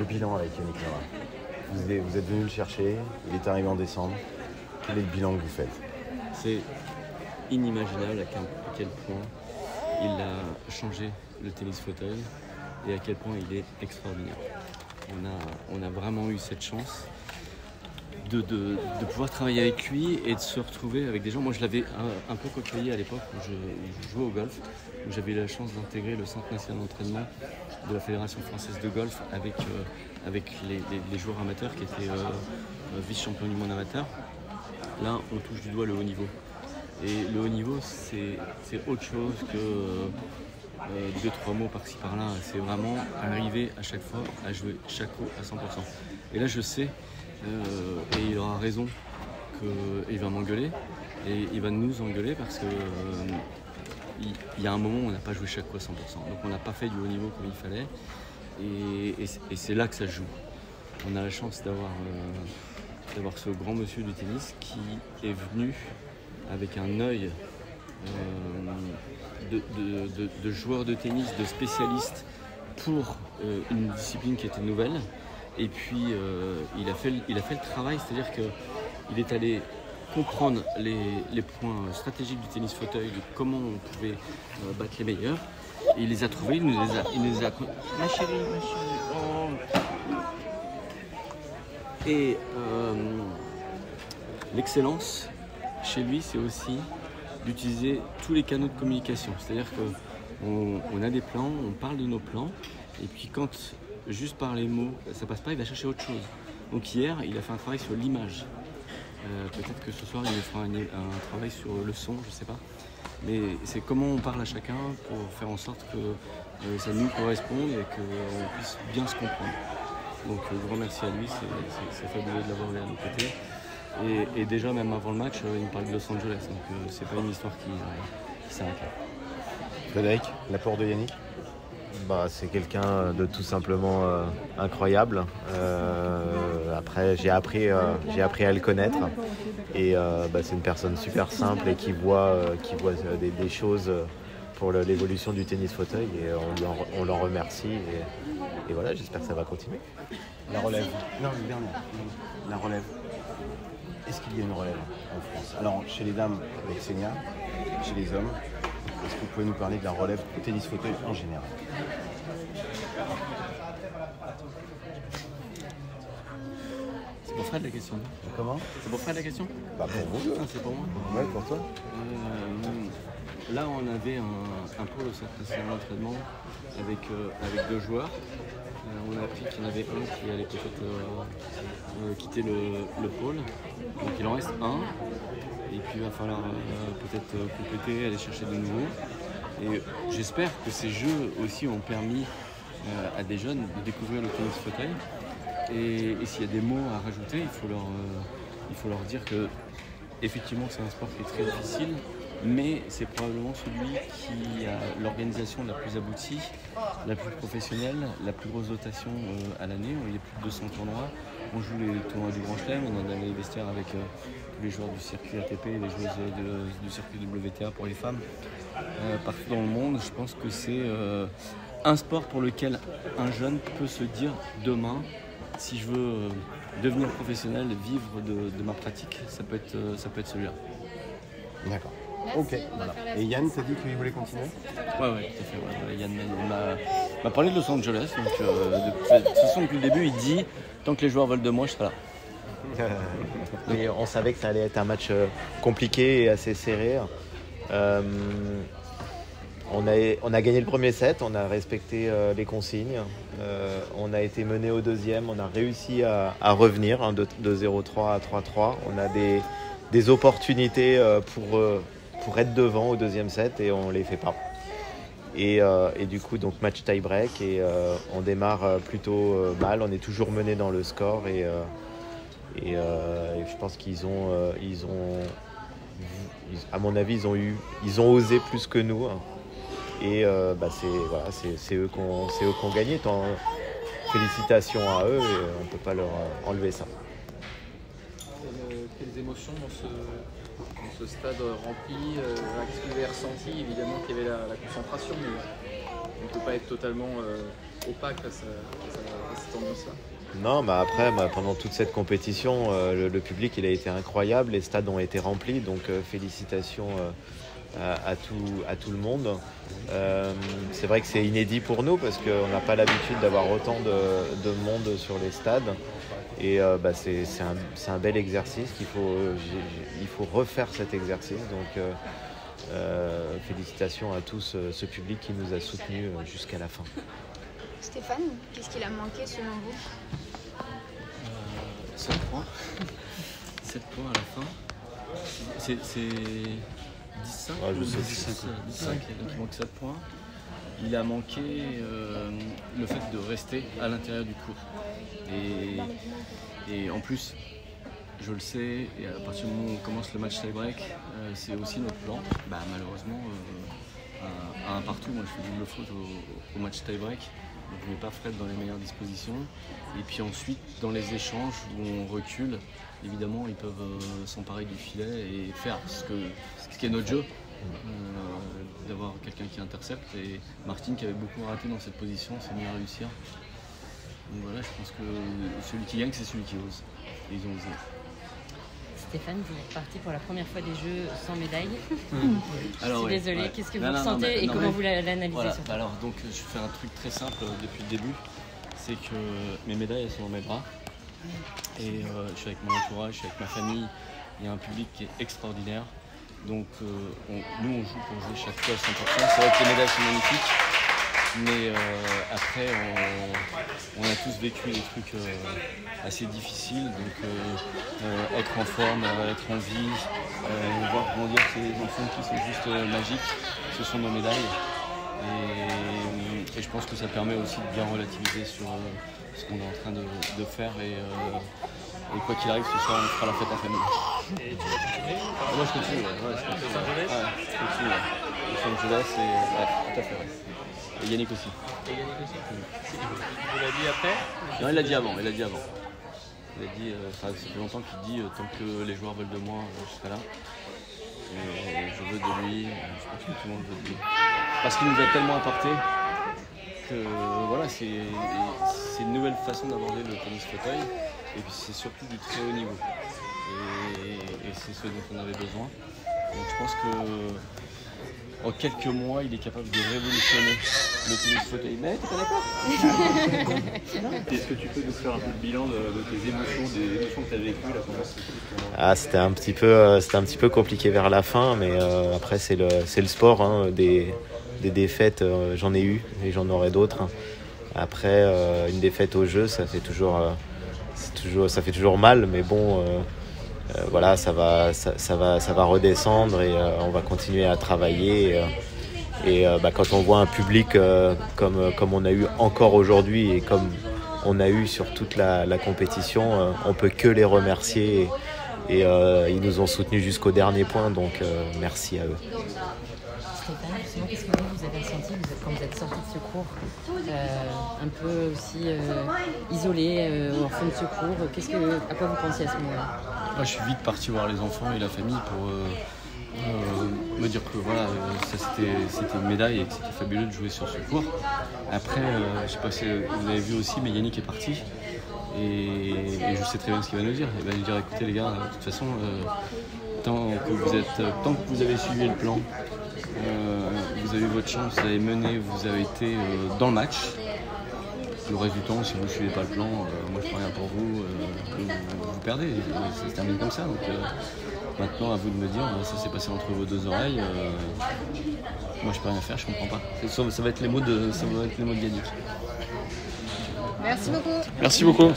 Le bilan avec Yannick Noah. Vous êtes venu le chercher, il est arrivé en décembre. Quel est le bilan que vous faites? C'est inimaginable à quel point il a changé le tennis fauteuil et à quel point il est extraordinaire. On a vraiment eu cette chance de pouvoir travailler avec lui et de se retrouver avec des gens. Moi, je l'avais un peu côtoyé à l'époque où je jouais au golf, où j'avais eu la chance d'intégrer le Centre national d'entraînement de la Fédération française de golf avec les joueurs amateurs qui étaient vice-champions du monde amateur. Là, on touche du doigt le haut niveau. Et le haut niveau, c'est autre chose que 2-3 mots par-ci par-là. C'est vraiment arriver à chaque fois à jouer chaque coup à 100%. Et là, je sais, et il aura raison, qu'il va m'engueuler. Et il va nous engueuler parce que il y a un moment où on n'a pas joué chaque coup à 100%. Donc on n'a pas fait du haut niveau comme il fallait. Et c'est là que ça se joue. On a la chance d'avoir ce grand monsieur du tennis qui est venu avec un œil de joueur de tennis, de spécialiste pour une discipline qui était nouvelle. Et puis il a fait le travail, c'est-à-dire qu'il est allé comprendre les points stratégiques du tennis fauteuil, de comment on pouvait battre les meilleurs. Et il les a trouvés, il nous les a... Ma chérie. Oh. Et l'excellence chez lui, c'est aussi d'utiliser tous les canaux de communication. C'est-à-dire qu'on a des plans, on parle de nos plans, et puis quand juste par les mots, ça passe pas, il va chercher autre chose. Donc hier, il a fait un travail sur l'image. Peut-être que ce soir, il fera un travail sur le son, je sais pas. Mais c'est comment on parle à chacun pour faire en sorte que ça nous corresponde et qu'on puisse bien se comprendre. Donc grand merci à lui, c'est fabuleux de l'avoir eu à nos côtés. Et déjà, même avant le match, il me parle de Los Angeles, donc c'est pas une histoire qui s'arrête là. Frédéric, l'apport de Yannick? C'est quelqu'un de tout simplement incroyable. Après, j'ai appris à le connaître. Et c'est une personne super simple et qui voit des choses pour l'évolution du tennis fauteuil. Et on l'en remercie. Et voilà, j'espère que ça va continuer. La relève. Non, le dernier. La relève. Est-ce qu'il y a une relève en France? Alors, chez les dames, avec Senia, chez les hommes, est-ce que vous pouvez nous parler de la relève du tennis fauteuil en général? C'est pour Fred la question. Comment? C'est pour Fred la question? Pour vous. C'est pour moi. Ouais, pour toi. Là, on avait un pôle au centre national d'entraînement avec 2 joueurs. On a appris qu'il y en avait un qui allait peut-être quitter le pôle. Donc il en reste un. Et puis il va falloir peut-être compléter, aller chercher de nouveaux. Et j'espère que ces jeux aussi ont permis à des jeunes de découvrir le tennis fauteuil. Et s'il y a des mots à rajouter, il faut leur dire que effectivement c'est un sport qui est très difficile, mais c'est probablement celui qui a l'organisation la plus aboutie, la plus professionnelle, la plus grosse dotation à l'année. Il y a plus de 200 tournois. On joue les tournois du Grand Chelem, on a les vestiaires avec tous les joueurs du circuit ATP, les joueuses du circuit WTA pour les femmes. Partout dans le monde, je pense que c'est un sport pour lequel un jeune peut se dire demain, si je veux devenir professionnel, vivre de ma pratique, ça peut être celui-là. D'accord. Ok. Voilà. Et Yann t'a dit qu'il voulait continuer? Ouais, tout à fait. Ouais. Yann m'a parlé de Los Angeles. Donc, de toute façon, depuis le début, il dit tant que les joueurs veulent de moi, je serai là. Mais on savait que ça allait être un match compliqué et assez serré. On a gagné le premier set, on a respecté les consignes. On a été mené au deuxième, on a réussi à revenir de 0-3 à 3-3. On a des opportunités pour être devant au deuxième set et on ne les fait pas. Et du coup, donc match tie-break et on démarre plutôt mal. On est toujours mené dans le score et je pense qu'ils ont, à mon avis, ils ont osé plus que nous. Et c'est eux qui ont gagné. Félicitations à eux et on ne peut pas leur enlever ça. Quelles émotions dans ce stade rempli? Qu'est-ce que vous avez ressenti? Évidemment qu'il y avait la concentration, mais on ne peut pas être totalement opaque face à cette cette ambiance-là? Non, bah après, pendant toute cette compétition, le public il a été incroyable, les stades ont été remplis, donc félicitations à tout le monde. C'est vrai que c'est inédit pour nous parce qu'on n'a pas l'habitude d'avoir autant de monde sur les stades. Et c'est un bel exercice il faut refaire cet exercice. Donc félicitations à tous ce public qui nous a soutenus jusqu'à la fin. Stéphane, qu'est-ce qu'il a manqué selon vous? 7 points. 7 points à la fin. C'est 10-5 je sais 10-5, donc il manque 7 points. Il a manqué le fait de rester à l'intérieur du court. Et en plus, je le sais, et à partir du moment où on commence le match tie-break, c'est aussi notre plan. Malheureusement, à un partout, moi je fais double faute au match tie-break. Donc je ne mets pas Fred dans les meilleures dispositions. Et puis ensuite, dans les échanges où on recule, évidemment, ils peuvent s'emparer du filet et faire ce qui est notre jeu, d'avoir quelqu'un qui intercepte. Et Martin, qui avait beaucoup raté dans cette position, s'est mis à réussir. Donc voilà, je pense que celui qui gagne, c'est celui qui ose. Et ils ont osé. Stéphane, vous êtes parti pour la première fois des Jeux sans médaille. Alors, je suis désolée, qu'est-ce que vous ressentez et comment vous l'analysez? Voilà. Alors, donc, je fais un truc très simple depuis le début, c'est que mes médailles, elles sont dans mes bras. Et je suis avec mon entourage, je suis avec ma famille. Il y a un public qui est extraordinaire. Donc, nous, on joue pour jouer chaque fois à 100%. C'est vrai que les médailles sont magnifiques. Mais après, on a tous vécu des trucs assez difficiles, donc être en forme, être en vie, voir grandir ces enfants qui sont juste magiques, ce sont nos médailles. Et je pense que ça permet aussi de bien relativiser sur ce qu'on est en train de faire. Et quoi qu'il arrive, ce soir, on fera la fête en famille. Et tu vas continuer? Moi, je continue. Je continue. Los Angeles, tout à fait. Ouais. Et Yannick aussi. Et Yannick aussi. Il vous l'a dit après? Non, il l'a dit avant. Il a dit, ça fait longtemps qu'il dit tant que les joueurs veulent de moi, je serai là. Et je veux de lui, je pense que tout le monde veut de lui. Parce qu'il nous a tellement apporté que voilà, c'est une nouvelle façon d'aborder le tennis fauteuil. Et puis c'est surtout du très haut niveau. Et c'est ce dont on avait besoin. Donc je pense que en quelques mois, il est capable de révolutionner le tennis fauteuil. Mais t'es pas d'accord? Est-ce que tu peux nous faire un peu le bilan de tes émotions, des émotions que tu as vécues là? C'était un petit peu compliqué vers la fin, mais après c'est le sport, hein, des défaites, j'en ai eu et j'en aurai d'autres. Après une défaite au jeu, ça fait toujours mal, mais bon. Voilà, ça va redescendre et on va continuer à travailler. Quand on voit un public comme on a eu encore aujourd'hui et comme on a eu sur toute la compétition, on peut que les remercier et ils nous ont soutenus jusqu'au dernier point, donc merci à eux. Stéphane, justement, qu'est-ce que vous avez ressenti quand vous êtes sorti de secours, un peu aussi isolé, en fin de secours, à quoi vous pensiez à ce moment-là? Je suis vite parti voir les enfants et la famille pour me dire que voilà, ça c'était une médaille et que c'était fabuleux de jouer sur ce court. Après, je sais pas si vous avez vu aussi, mais Yannick est parti et je sais très bien ce qu'il va nous dire. Il va nous dire écoutez les gars, de toute façon, tant que vous avez suivi le plan, vous avez eu votre chance, vous avez mené, vous avez été dans le match. Le reste du temps, si vous ne suivez pas le plan, moi je ne fais rien pour vous, vous perdez, ça se termine comme ça. Donc maintenant à vous de me dire, ça s'est passé entre vos deux oreilles, moi je peux rien faire, je comprends pas. Ça va être les mots de Yannick. Merci beaucoup. Merci beaucoup.